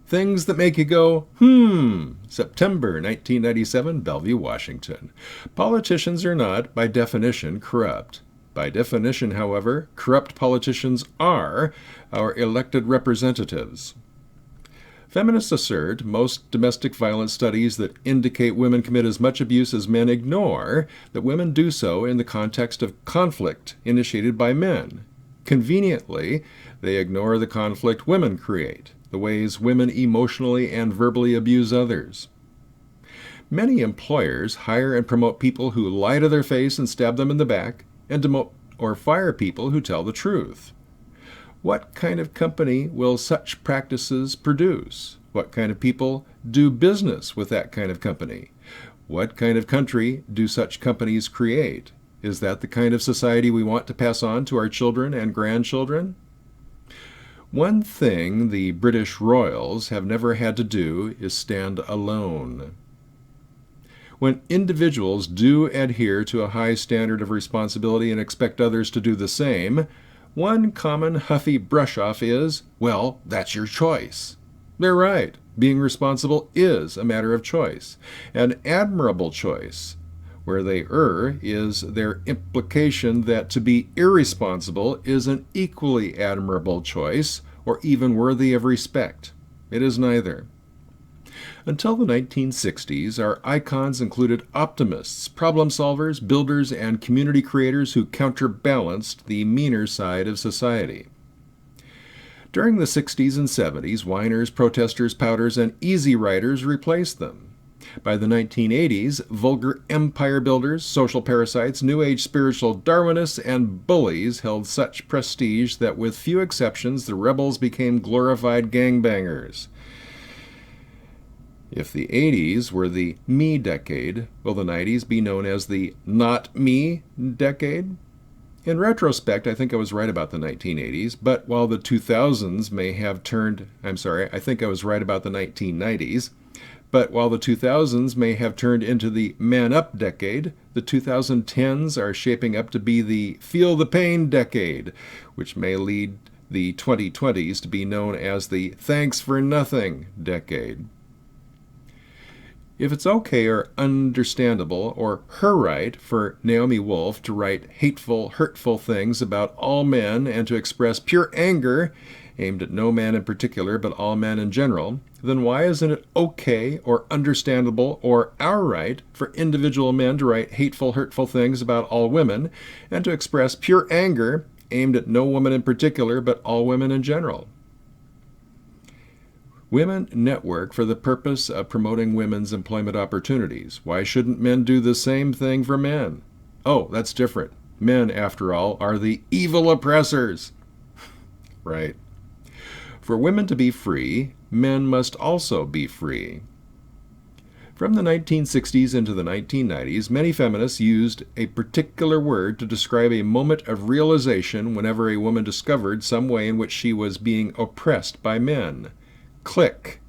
Things that make you go, September 1997, Bellevue, Washington. Politicians are not, by definition, corrupt. By definition, however, corrupt politicians are our elected representatives. Feminists assert most domestic violence studies that indicate women commit as much abuse as men ignore that women do so in the context of conflict initiated by men. Conveniently, they ignore the conflict women create, the ways women emotionally and verbally abuse others. Many employers hire and promote people who lie to their face and stab them in the back, and demote or fire people who tell the truth. What kind of company will such practices produce? What kind of people do business with that kind of company? What kind of country do such companies create? Is that the kind of society we want to pass on to our children and grandchildren? One thing the British royals have never had to do is stand alone. When individuals do adhere to a high standard of responsibility and expect others to do the same, one common huffy brush-off is, well, that's your choice. They're right. Being responsible is a matter of choice, an admirable choice. Where they err is their implication that to be irresponsible is an equally admirable choice, or even worthy of respect. It is neither. Until the 1960s, our icons included optimists, problem solvers, builders, and community creators who counterbalanced the meaner side of society. During the 60s and 70s, whiners, protesters, pouters, and easy riders replaced them. By the 1980s, vulgar empire builders, social parasites, New Age spiritual Darwinists, and bullies held such prestige that with few exceptions, the rebels became glorified gangbangers. If the 80s were the me decade, will the 90s be known as the not me decade? In retrospect, I think I was right about the 1980s, but while the 2000s may have turned, I think I was right about the 1990s, but while the 2000s may have turned into the man up decade, the 2010s are shaping up to be the feel the pain decade, which may lead the 2020s to be known as the thanks for nothing decade. If it's okay or understandable or her right for Naomi Wolf to write hateful, hurtful things about all men and to express pure anger aimed at no man in particular but all men in general, then why isn't it okay or understandable or our right for individual men to write hateful, hurtful things about all women and to express pure anger aimed at no woman in particular but all women in general? Women network for the purpose of promoting women's employment opportunities. Why shouldn't men do the same thing for men? Oh, that's different. Men, after all, are the evil oppressors. Right. For women to be free, men must also be free. From the 1960s into the 1990s, many feminists used a particular word to describe a moment of realization whenever a woman discovered some way in which she was being oppressed by men. Click.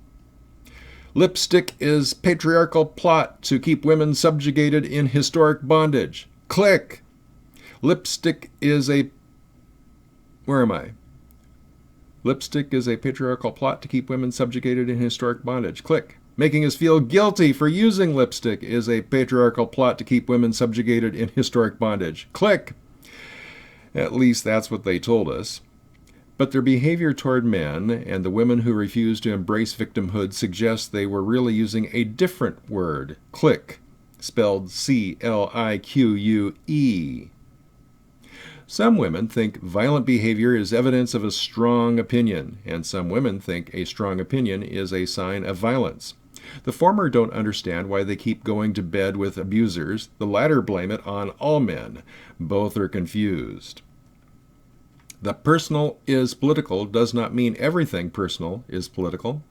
Lipstick is patriarchal plot to keep women subjugated in historic bondage. Click. Lipstick is a... Where am I? Lipstick is a patriarchal plot to keep women subjugated in historic bondage. Click. Making us feel guilty for using lipstick is a patriarchal plot to keep women subjugated in historic bondage. Click. At least that's what they told us. But their behavior toward men and the women who refused to embrace victimhood suggests they were really using a different word, clique, spelled C-L-I-Q-U-E. Some women think violent behavior is evidence of a strong opinion, and some women think a strong opinion is a sign of violence. The former don't understand why they keep going to bed with abusers. The latter blame it on all men. Both are confused. The personal is political does not mean everything personal is political.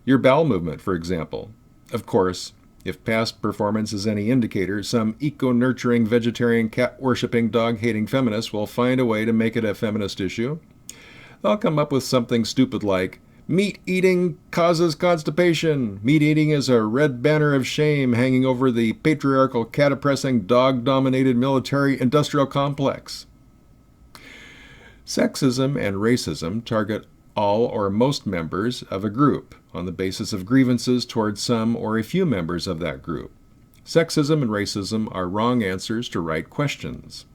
Your bowel movement, for example. Of course, if past performance is any indicator, some eco-nurturing, vegetarian, cat-worshipping, dog-hating feminists will find a way to make it a feminist issue. They'll come up with something stupid like, meat eating causes constipation. Meat eating is a red banner of shame hanging over the patriarchal, cat-oppressing, dog-dominated military-industrial complex. Sexism and racism target all or most members of a group on the basis of grievances towards some or a few members of that group. Sexism and racism are wrong answers to right questions.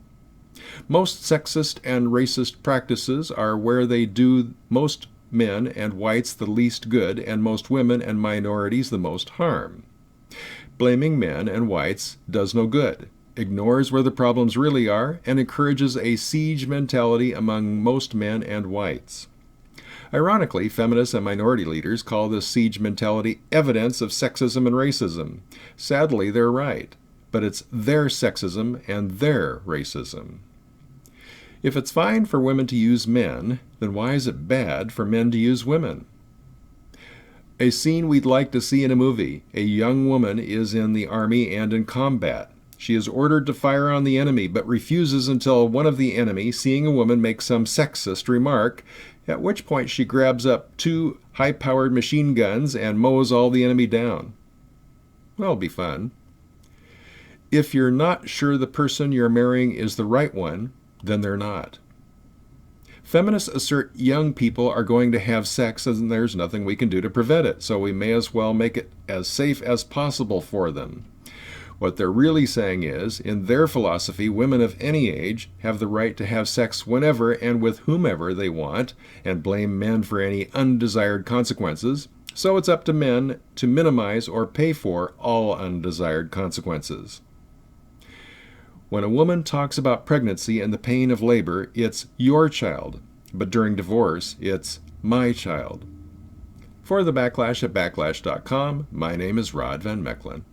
Most sexist and racist practices are where they do most men and whites the least good and most women and minorities the most harm. Blaming men and whites does no good, ignores where the problems really are, and encourages a siege mentality among most men and whites. Ironically, feminists and minority leaders call this siege mentality evidence of sexism and racism. Sadly, they're right, but it's their sexism and their racism. If it's fine for women to use men, then why is it bad for men to use women? A scene we'd like to see in a movie. A young woman is in the army and in combat. She is ordered to fire on the enemy, but refuses until one of the enemy, seeing a woman, makes some sexist remark, at which point she grabs up 2 high-powered machine guns and mows all the enemy down. Well, it'll be fun. If you're not sure the person you're marrying is the right one, then they're not. Feminists assert young people are going to have sex and there's nothing we can do to prevent it, so we may as well make it as safe as possible for them. What they're really saying is, in their philosophy, women of any age have the right to have sex whenever and with whomever they want, and blame men for any undesired consequences, so it's up to men to minimize or pay for all undesired consequences. When a woman talks about pregnancy and the pain of labor, it's your child, but during divorce, it's my child. For the Backlash at Backlash.com, my name is Rod Van Mechelen.